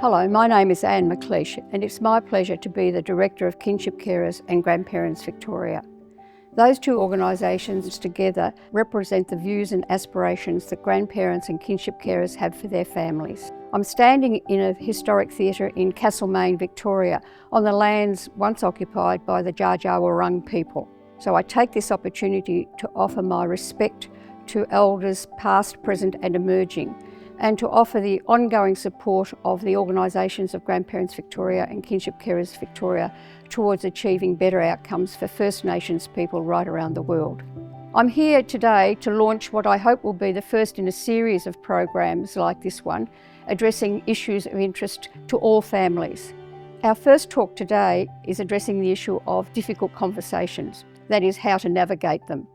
Hello, my name is Anne McLeish and it's my pleasure to be the Director of Kinship Carers and Grandparents Victoria. Those two organisations together represent the views and aspirations that grandparents and kinship carers have for their families. I'm standing in a historic theatre in Castlemaine, Victoria, on the lands once occupied by the Dja Dja Wurrung people. So I take this opportunity to offer my respect to elders past, present and emerging, and to offer the ongoing support of the organisations of Grandparents Victoria and Kinship Carers Victoria towards achieving better outcomes for First Nations people right around the world. I'm here today to launch what I hope will be the first in a series of programs like this one, addressing issues of interest to all families. Our first talk today is addressing the issue of difficult conversations, that is, how to navigate them.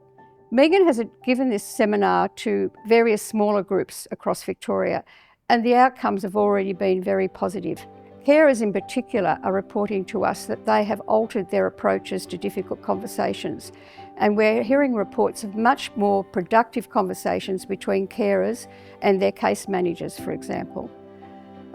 Megan has given this seminar to various smaller groups across Victoria, and the outcomes have already been very positive. Carers in particular are reporting to us that they have altered their approaches to difficult conversations, and we're hearing reports of much more productive conversations between carers and their case managers, for example.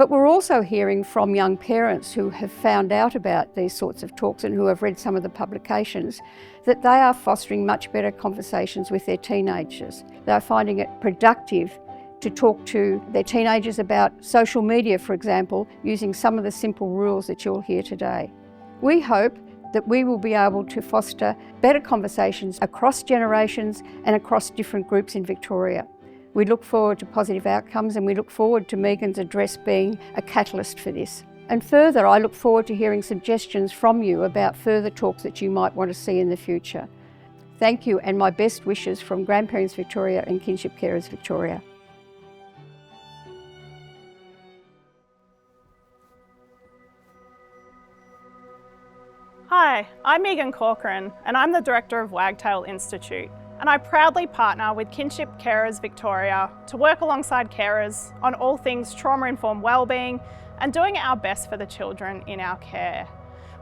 But we're also hearing from young parents who have found out about these sorts of talks and who have read some of the publications that they are fostering much better conversations with their teenagers. They're finding it productive to talk to their teenagers about social media, for example, using some of the simple rules that you'll hear today. We hope that we will be able to foster better conversations across generations and across different groups in Victoria. We look forward to positive outcomes and we look forward to Megan's address being a catalyst for this. And further, I look forward to hearing suggestions from you about further talks that you might want to see in the future. Thank you, and my best wishes from Grandparents Victoria and Kinship Carers Victoria. Hi, I'm Megan Corcoran and I'm the Director of Wagtail Institute, and I proudly partner with Kinship Carers Victoria to work alongside carers on all things trauma-informed wellbeing and doing our best for the children in our care.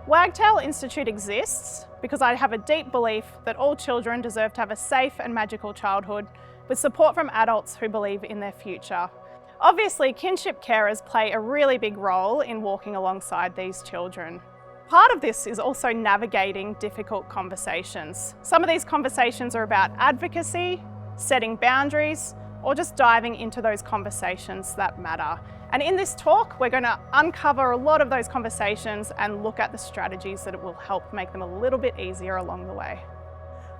Wagtail Institute exists because I have a deep belief that all children deserve to have a safe and magical childhood with support from adults who believe in their future. Obviously, kinship carers play a really big role in walking alongside these children. Part of this is also navigating difficult conversations. Some of these conversations are about advocacy, setting boundaries, or just diving into those conversations that matter. And in this talk, we're going to uncover a lot of those conversations and look at the strategies that will help make them a little bit easier along the way.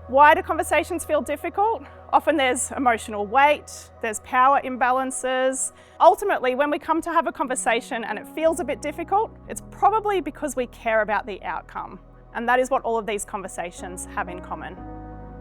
Why do conversations feel difficult? Often there's emotional weight, there's power imbalances. Ultimately, when we come to have a conversation and it feels a bit difficult, it's probably because we care about the outcome. And that is what all of these conversations have in common.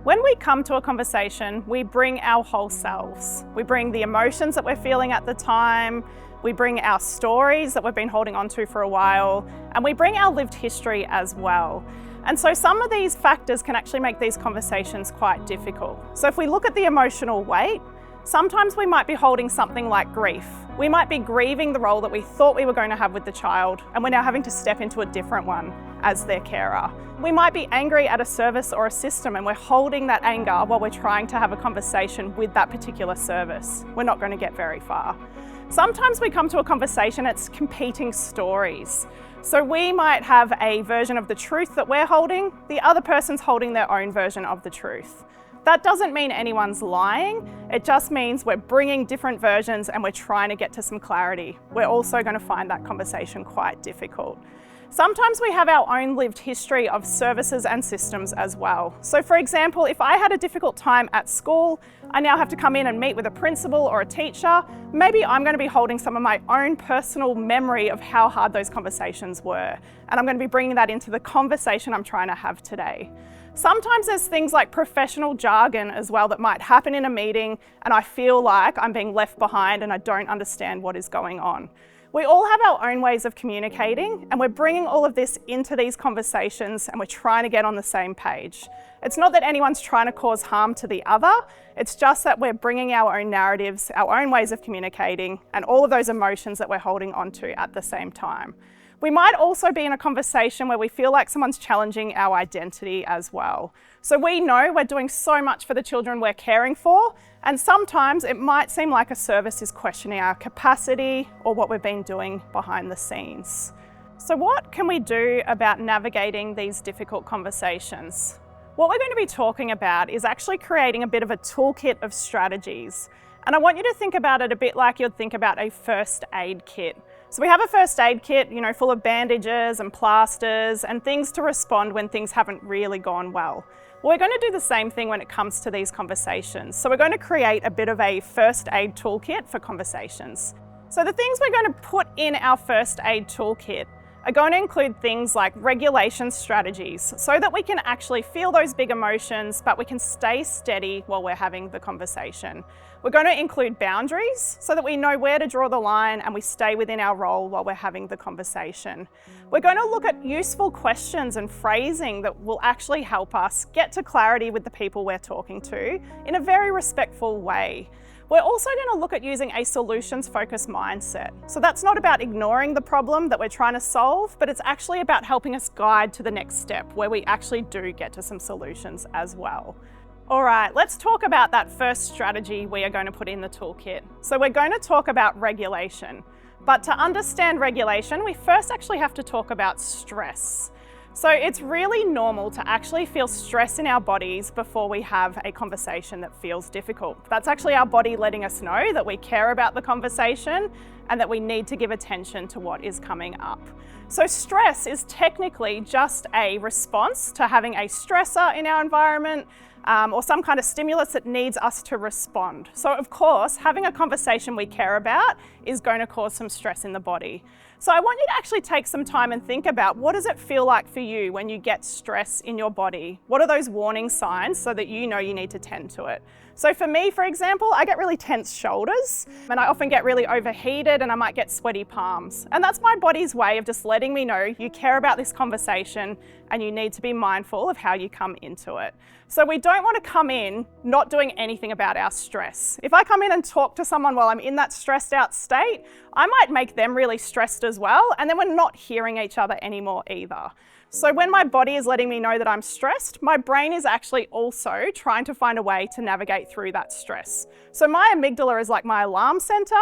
When we come to a conversation, we bring our whole selves. We bring the emotions that we're feeling at the time, we bring our stories that we've been holding on to for a while, and we bring our lived history as well. And so some of these factors can actually make these conversations quite difficult. So if we look at the emotional weight, sometimes we might be holding something like grief. We might be grieving the role that we thought we were going to have with the child, and we're now having to step into a different one as their carer. We might be angry at a service or a system, and we're holding that anger while we're trying to have a conversation with that particular service. We're not going to get very far. Sometimes we come to a conversation, it's competing stories. So we might have a version of the truth that we're holding, the other person's holding their own version of the truth. That doesn't mean anyone's lying, it just means we're bringing different versions and we're trying to get to some clarity. We're also going to find that conversation quite difficult. Sometimes we have our own lived history of services and systems as well. So for example, if I had a difficult time at school, I now have to come in and meet with a principal or a teacher, maybe I'm going to be holding some of my own personal memory of how hard those conversations were. And I'm going to be bringing that into the conversation I'm trying to have today. Sometimes there's things like professional jargon as well that might happen in a meeting and I feel like I'm being left behind and I don't understand what is going on. We all have our own ways of communicating and we're bringing all of this into these conversations and we're trying to get on the same page. It's not that anyone's trying to cause harm to the other, it's just that we're bringing our own narratives, our own ways of communicating and all of those emotions that we're holding onto at the same time. We might also be in a conversation where we feel like someone's challenging our identity as well. So we know we're doing so much for the children we're caring for, And sometimes it might seem like a service is questioning our capacity or what we've been doing behind the scenes. So what can we do about navigating these difficult conversations? What we're going to be talking about is actually creating a bit of a toolkit of strategies. And I want you to think about it a bit like you'd think about a first aid kit. So we have a first aid kit, full of bandages and plasters and things to respond when things haven't really gone well. Well, we're going to do the same thing when it comes to these conversations. So we're going to create a bit of a first aid toolkit for conversations. So the things we're going to put in our first aid toolkit are going to include things like regulation strategies so that we can actually feel those big emotions, but we can stay steady while we're having the conversation. We're going to include boundaries so that we know where to draw the line and we stay within our role while we're having the conversation. We're going to look at useful questions and phrasing that will actually help us get to clarity with the people we're talking to in a very respectful way. We're also going to look at using a solutions-focused mindset. So that's not about ignoring the problem that we're trying to solve, but it's actually about helping us guide to the next step where we actually do get to some solutions as well. All right, let's talk about that first strategy we are going to put in the toolkit. So we're going to talk about regulation. But to understand regulation, we first actually have to talk about stress. So it's really normal to actually feel stress in our bodies before we have a conversation that feels difficult. That's actually our body letting us know that we care about the conversation and that we need to give attention to what is coming up. So stress is technically just a response to having a stressor in our environment or some kind of stimulus that needs us to respond. So of course, having a conversation we care about is going to cause some stress in the body. So I want you to actually take some time and think about, what does it feel like for you when you get stress in your body? What are those warning signs so that you know you need to tend to it? So for me, for example, I get really tense shoulders and I often get really overheated and I might get sweaty palms. And that's my body's way of just letting me know you care about this conversation and you need to be mindful of how you come into it. So we don't want to come in not doing anything about our stress. If I come in and talk to someone while I'm in that stressed out state, I might make them really stressed as well, and then we're not hearing each other anymore either. So when my body is letting me know that I'm stressed, my brain is actually also trying to find a way to navigate through that stress. So my amygdala is like my alarm center.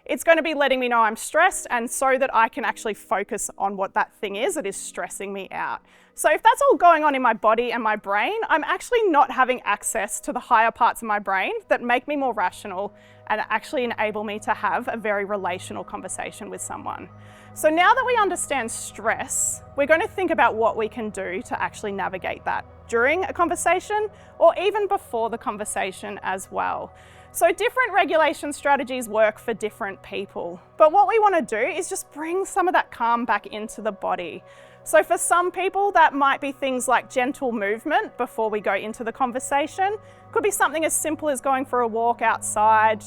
It's going to be letting me know I'm stressed, and so that I can actually focus on what that thing is that is stressing me out. So if that's all going on in my body and my brain, I'm actually not having access to the higher parts of my brain that make me more rational and actually enable me to have a very relational conversation with someone. So now that we understand stress, we're going to think about what we can do to actually navigate that during a conversation or even before the conversation as well. So different regulation strategies work for different people, but what we want to do is just bring some of that calm back into the body. So for some people, that might be things like gentle movement before we go into the conversation. Could be something as simple as going for a walk outside.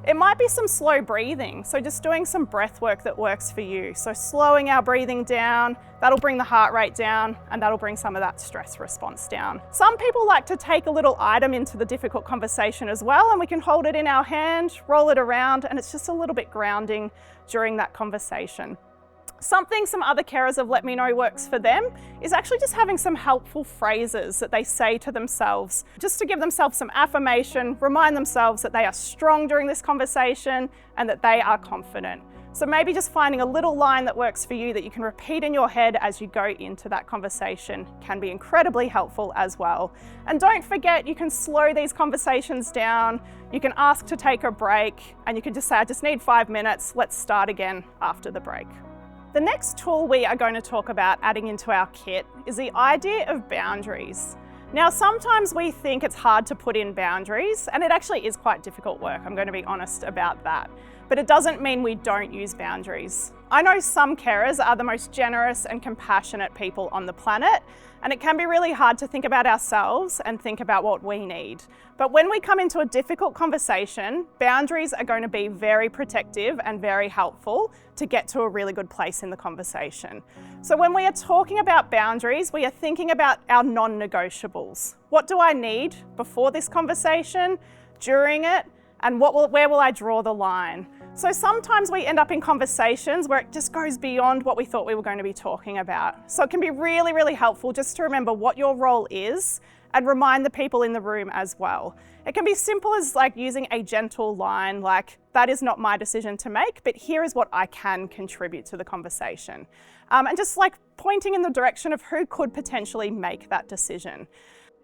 It might be some slow breathing, so just doing some breath work that works for you. So slowing our breathing down, that'll bring the heart rate down and that'll bring some of that stress response down. Some people like to take a little item into the difficult conversation as well, and we can hold it in our hand, roll it around, and it's just a little bit grounding during that conversation. Something some other carers have let me know works for them is actually just having some helpful phrases that they say to themselves, just to give themselves some affirmation, remind themselves that they are strong during this conversation and that they are confident. So maybe just finding a little line that works for you that you can repeat in your head as you go into that conversation can be incredibly helpful as well. And don't forget, you can slow these conversations down. You can ask to take a break, and you can just say, I just need 5 minutes. Let's start again after the break. The next tool we are going to talk about adding into our kit is the idea of boundaries. Now, sometimes we think it's hard to put in boundaries, and it actually is quite difficult work. I'm going to be honest about that. But it doesn't mean we don't use boundaries. I know some carers are the most generous and compassionate people on the planet, and it can be really hard to think about ourselves and think about what we need. But when we come into a difficult conversation, boundaries are going to be very protective and very helpful to get to a really good place in the conversation. So when we are talking about boundaries, we are thinking about our non-negotiables. What do I need before this conversation, during it, and where will I draw the line? So sometimes we end up in conversations where it just goes beyond what we thought we were going to be talking about. So it can be really, really helpful just to remember what your role is and remind the people in the room as well. It can be simple as like using a gentle line like, that is not my decision to make, but here is what I can contribute to the conversation. And just like pointing in the direction of who could potentially make that decision.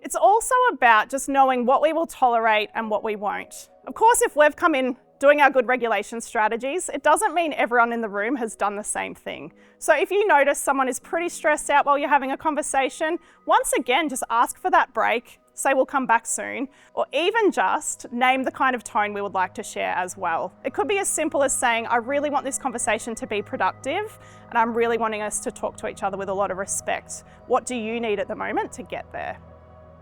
It's also about just knowing what we will tolerate and what we won't. Of course, if we've come in doing our good regulation strategies, it doesn't mean everyone in the room has done the same thing. So if you notice someone is pretty stressed out while you're having a conversation, once again, just ask for that break, say we'll come back soon, or even just name the kind of tone we would like to share as well. It could be as simple as saying, I really want this conversation to be productive, and I'm really wanting us to talk to each other with a lot of respect. What do you need at the moment to get there?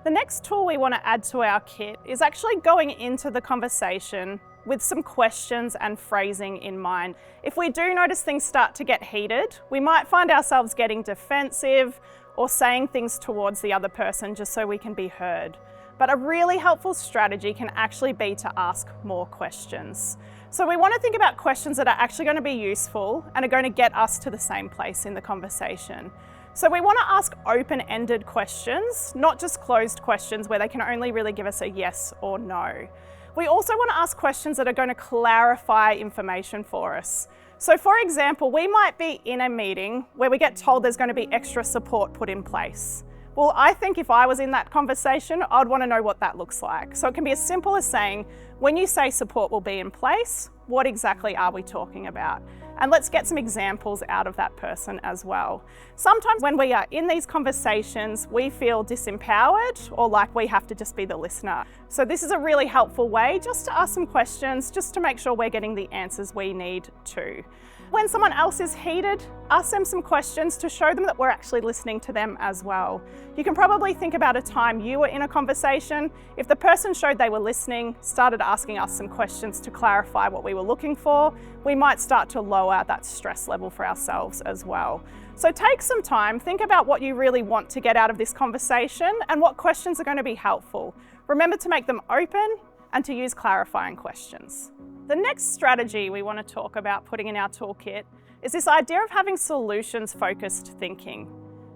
The next tool we want to add to our kit is actually going into the conversation with some questions and phrasing in mind. If we do notice things start to get heated, we might find ourselves getting defensive or saying things towards the other person just so we can be heard. But a really helpful strategy can actually be to ask more questions. So we want to think about questions that are actually going to be useful and are going to get us to the same place in the conversation. So we want to ask open-ended questions, not just closed questions where they can only really give us a yes or no. We also want to ask questions that are going to clarify information for us. So for example, we might be in a meeting where we get told there's going to be extra support put in place. Well, I think if I was in that conversation, I'd want to know what that looks like. So it can be as simple as saying, when you say support will be in place, what exactly are we talking about? And let's get some examples out of that person as well. Sometimes when we are in these conversations, we feel disempowered or like we have to just be the listener. So this is a really helpful way just to ask some questions, just to make sure we're getting the answers we need to. When someone else is heated, ask them some questions to show them that we're actually listening to them as well. You can probably think about a time you were in a conversation. If the person showed they were listening, started asking us some questions to clarify what we were looking for, we might start to lower that stress level for ourselves as well. So take some time, think about what you really want to get out of this conversation and what questions are going to be helpful. Remember to make them open and to use clarifying questions. The next strategy we want to talk about putting in our toolkit is this idea of having solutions-focused thinking.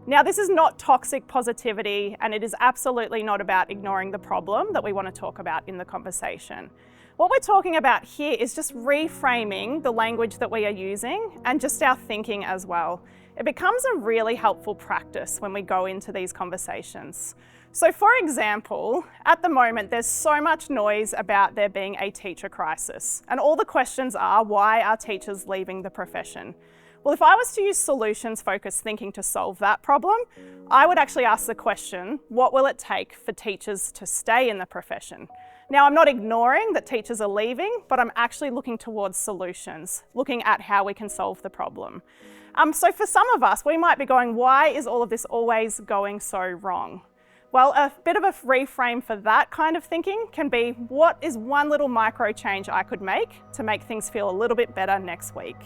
Now, this is not toxic positivity, and it is absolutely not about ignoring the problem that we want to talk about in the conversation. What we're talking about here is just reframing the language that we are using and just our thinking as well. It becomes a really helpful practice when we go into these conversations. So for example, at the moment, there's so much noise about there being a teacher crisis. And all the questions are, why are teachers leaving the profession? Well, if I was to use solutions-focused thinking to solve that problem, I would actually ask the question, what will it take for teachers to stay in the profession? Now, I'm not ignoring that teachers are leaving, but I'm actually looking towards solutions, looking at how we can solve the problem. So for some of us, we might be going, why is all of this always going so wrong? Well, a bit of a reframe for that kind of thinking can be, what is one little micro change I could make to make things feel a little bit better next week?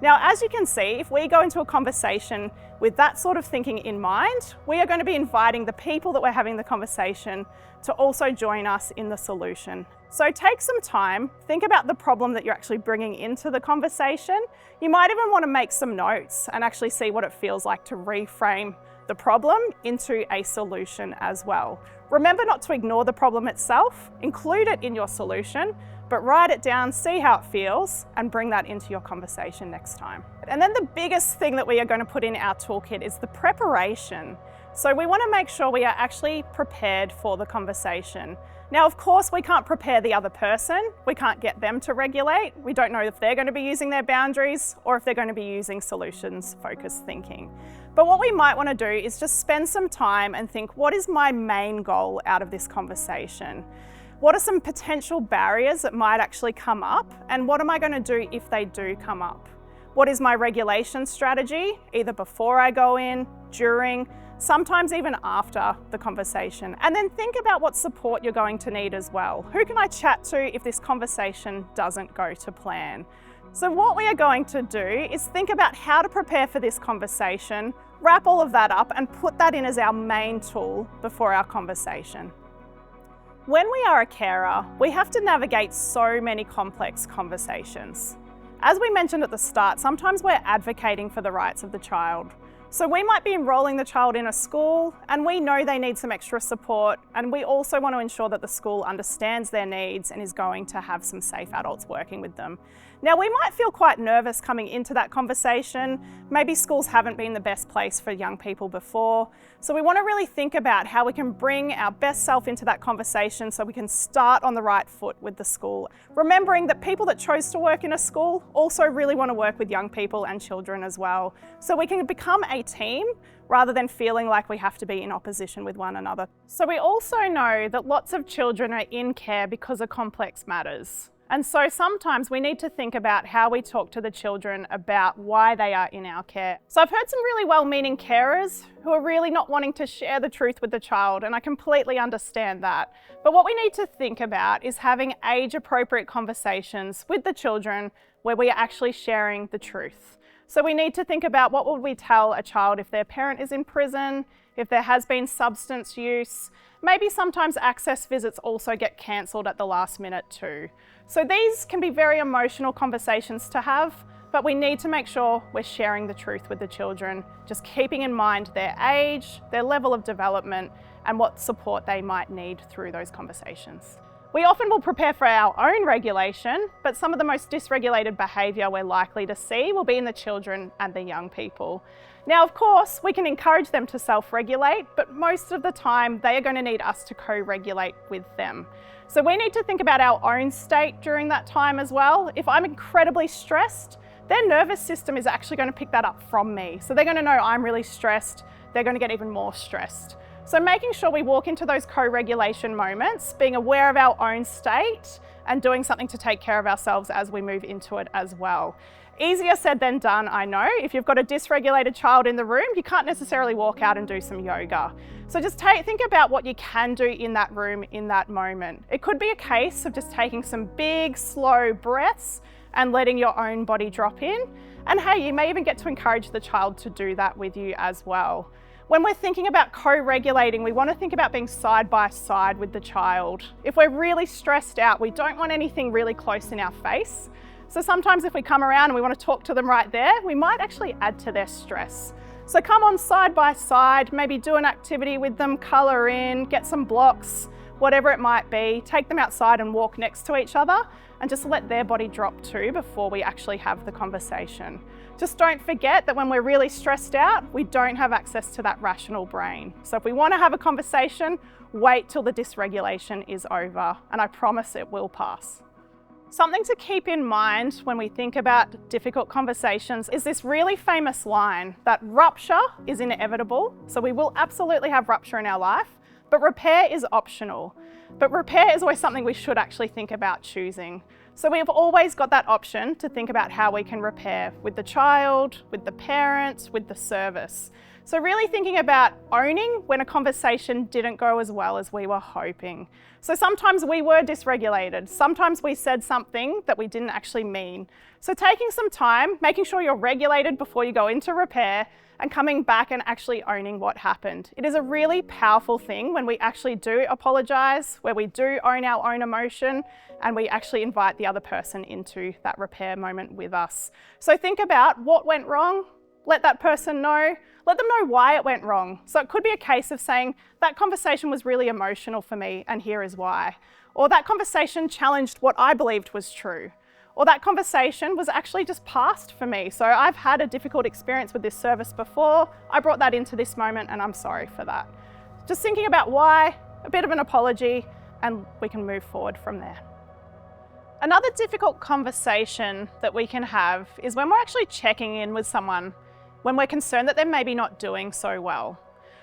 Now, as you can see, if we go into a conversation with that sort of thinking in mind, we are going to be inviting the people that we're having the conversation to also join us in the solution. So take some time, think about the problem that you're actually bringing into the conversation. You might even want to make some notes and actually see what it feels like to reframe the problem into a solution as well. Remember not to ignore the problem itself, include it in your solution, but write it down, see how it feels, and bring that into your conversation next time. And then the biggest thing that we are going to put in our toolkit is the preparation. So we want to make sure we are actually prepared for the conversation. Now, of course, we can't prepare the other person. We can't get them to regulate. We don't know if they're going to be using their boundaries or if they're going to be using solutions-focused thinking. But what we might want to do is just spend some time and think, what is my main goal out of this conversation? What are some potential barriers that might actually come up? And what am I going to do if they do come up? What is my regulation strategy, either before I go in, during, sometimes even after the conversation? And then think about what support you're going to need as well. Who can I chat to if this conversation doesn't go to plan? So what we are going to do is think about how to prepare for this conversation, wrap all of that up and put that in as our main tool before our conversation. When we are a carer, we have to navigate so many complex conversations. As we mentioned at the start, sometimes we're advocating for the rights of the child. So we might be enrolling the child in a school and we know they need some extra support, and we also want to ensure that the school understands their needs and is going to have some safe adults working with them. Now, we might feel quite nervous coming into that conversation. Maybe schools haven't been the best place for young people before. So we want to really think about how we can bring our best self into that conversation so we can start on the right foot with the school. Remembering that people that chose to work in a school also really want to work with young people and children as well. So we can become a team rather than feeling like we have to be in opposition with one another. So we also know that lots of children are in care because of complex matters. And so sometimes we need to think about how we talk to the children about why they are in our care. So I've heard some really well-meaning carers who are really not wanting to share the truth with the child, and I completely understand that. But what we need to think about is having age-appropriate conversations with the children where we are actually sharing the truth. So we need to think about what would we tell a child if their parent is in prison, if there has been substance use. Maybe sometimes access visits also get cancelled at the last minute too. So these can be very emotional conversations to have, but we need to make sure we're sharing the truth with the children, just keeping in mind their age, their level of development, and what support they might need through those conversations. We often will prepare for our own regulation, but some of the most dysregulated behaviour we're likely to see will be in the children and the young people. Now, of course, we can encourage them to self-regulate, but most of the time they are going to need us to co-regulate with them. So we need to think about our own state during that time as well. If I'm incredibly stressed, their nervous system is actually going to pick that up from me. So they're going to know I'm really stressed, they're going to get even more stressed. So making sure we walk into those co-regulation moments, being aware of our own state and doing something to take care of ourselves as we move into it as well. Easier said than done, I know. If you've got a dysregulated child in the room, you can't necessarily walk out and do some yoga. So just think about what you can do in that room in that moment. It could be a case of just taking some big, slow breaths and letting your own body drop in. And hey, you may even get to encourage the child to do that with you as well. When we're thinking about co-regulating, we want to think about being side by side with the child. If we're really stressed out, we don't want anything really close in our face. So sometimes if we come around and we want to talk to them right there, we might actually add to their stress. So come on side by side, maybe do an activity with them, colour in, get some blocks, whatever it might be, take them outside and walk next to each other and just let their body drop too before we actually have the conversation. Just don't forget that when we're really stressed out, we don't have access to that rational brain. So if we want to have a conversation, wait till the dysregulation is over, and I promise it will pass. Something to keep in mind when we think about difficult conversations is this really famous line that rupture is inevitable. So we will absolutely have rupture in our life, but repair is optional. But repair is always something we should actually think about choosing. So we've always got that option to think about how we can repair with the child, with the parent, with the service. So really thinking about owning when a conversation didn't go as well as we were hoping. So sometimes we were dysregulated. Sometimes we said something that we didn't actually mean. So taking some time, making sure you're regulated before you go into repair, and coming back and actually owning what happened. It is a really powerful thing when we actually do apologise, where we do own our own emotion, and we actually invite the other person into that repair moment with us. So think about what went wrong, let that person know, let them know why it went wrong. So it could be a case of saying, that conversation was really emotional for me and here is why. Or that conversation challenged what I believed was true. Or that conversation was actually just past for me. So I've had a difficult experience with this service before. I brought that into this moment and I'm sorry for that. Just thinking about why, a bit of an apology, and we can move forward from there. Another difficult conversation that we can have is when we're actually checking in with someone when we're concerned that they're maybe not doing so well.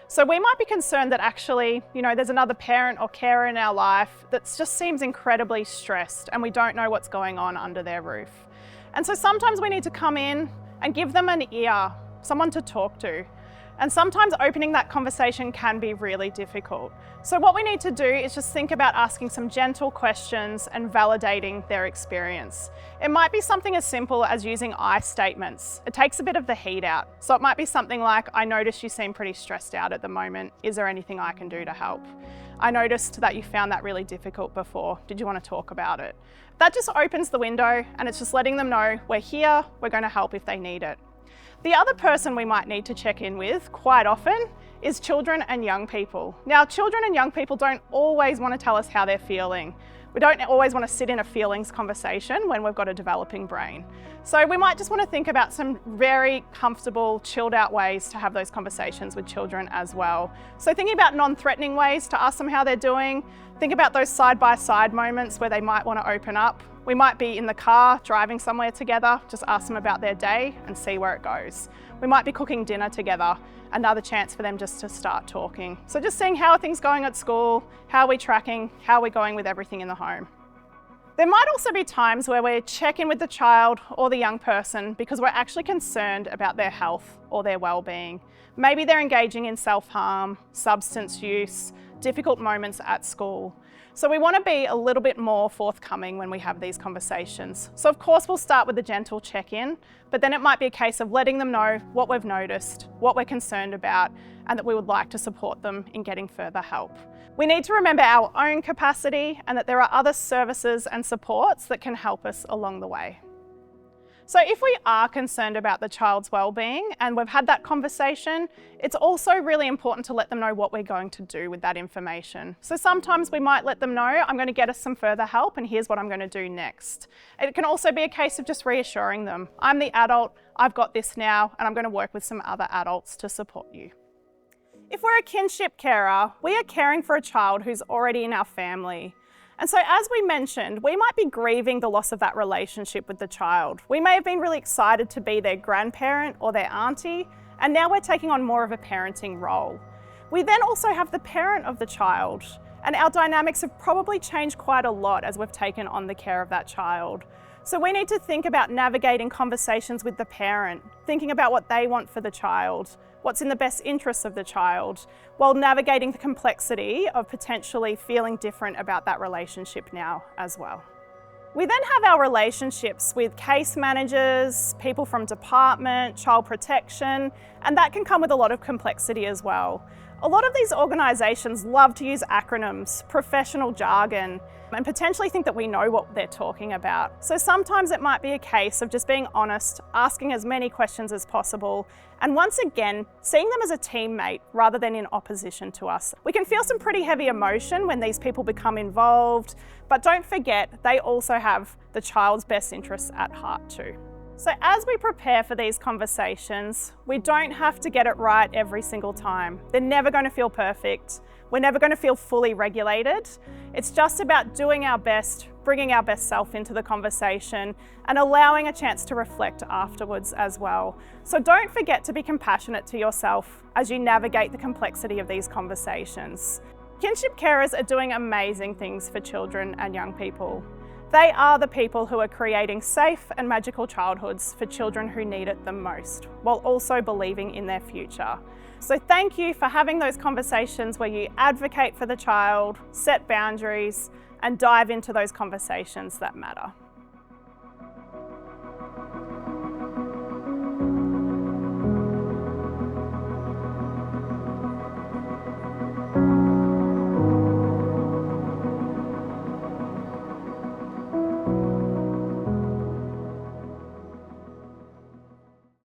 So we might be concerned that actually, there's another parent or carer in our life that just seems incredibly stressed and we don't know what's going on under their roof. And so sometimes we need to come in and give them an ear, someone to talk to. And sometimes opening that conversation can be really difficult. So what we need to do is just think about asking some gentle questions and validating their experience. It might be something as simple as using I statements. It takes a bit of the heat out. So it might be something like, I noticed you seem pretty stressed out at the moment. Is there anything I can do to help? I noticed that you found that really difficult before. Did you want to talk about it? That just opens the window and it's just letting them know we're here, we're going to help if they need it. The other person we might need to check in with quite often is children and young people. Now, children and young people don't always want to tell us how they're feeling. We don't always want to sit in a feelings conversation when we've got a developing brain. So we might just want to think about some very comfortable, chilled out ways to have those conversations with children as well. So thinking about non-threatening ways to ask them how they're doing. Think about those side-by-side moments where they might want to open up. We might be in the car driving somewhere together, just ask them about their day and see where it goes. We might be cooking dinner together, another chance for them just to start talking. So just seeing how are things going at school, how are we tracking, how are we going with everything in the home. There might also be times where we check in with the child or the young person because we're actually concerned about their health or their well-being. Maybe they're engaging in self-harm, substance use, difficult moments at school. So we want to be a little bit more forthcoming when we have these conversations. So of course we'll start with a gentle check-in, but then it might be a case of letting them know what we've noticed, what we're concerned about, and that we would like to support them in getting further help. We need to remember our own capacity and that there are other services and supports that can help us along the way. So if we are concerned about the child's well-being and we've had that conversation, it's also really important to let them know what we're going to do with that information. So sometimes we might let them know, I'm going to get us some further help and here's what I'm going to do next. It can also be a case of just reassuring them, I'm the adult, I've got this now, and I'm going to work with some other adults to support you. If we're a kinship carer, we are caring for a child who's already in our family. And so as we mentioned, we might be grieving the loss of that relationship with the child. We may have been really excited to be their grandparent or their auntie, and now we're taking on more of a parenting role. We then also have the parent of the child, and our dynamics have probably changed quite a lot as we've taken on the care of that child. So we need to think about navigating conversations with the parent, thinking about what they want for the child, what's in the best interests of the child, while navigating the complexity of potentially feeling different about that relationship now as well. We then have our relationships with case managers, people from department, child protection, and that can come with a lot of complexity as well. A lot of these organisations love to use acronyms, professional jargon, and potentially think that we know what they're talking about. So sometimes it might be a case of just being honest, asking as many questions as possible, and once again, seeing them as a teammate rather than in opposition to us. We can feel some pretty heavy emotion when these people become involved, but don't forget, they also have the child's best interests at heart too. So as we prepare for these conversations, we don't have to get it right every single time. They're never going to feel perfect. We're never going to feel fully regulated. It's just about doing our best, bringing our best self into the conversation and allowing a chance to reflect afterwards as well. So don't forget to be compassionate to yourself as you navigate the complexity of these conversations. Kinship carers are doing amazing things for children and young people. They are the people who are creating safe and magical childhoods for children who need it the most, while also believing in their future. So thank you for having those conversations where you advocate for the child, set boundaries, and dive into those conversations that matter.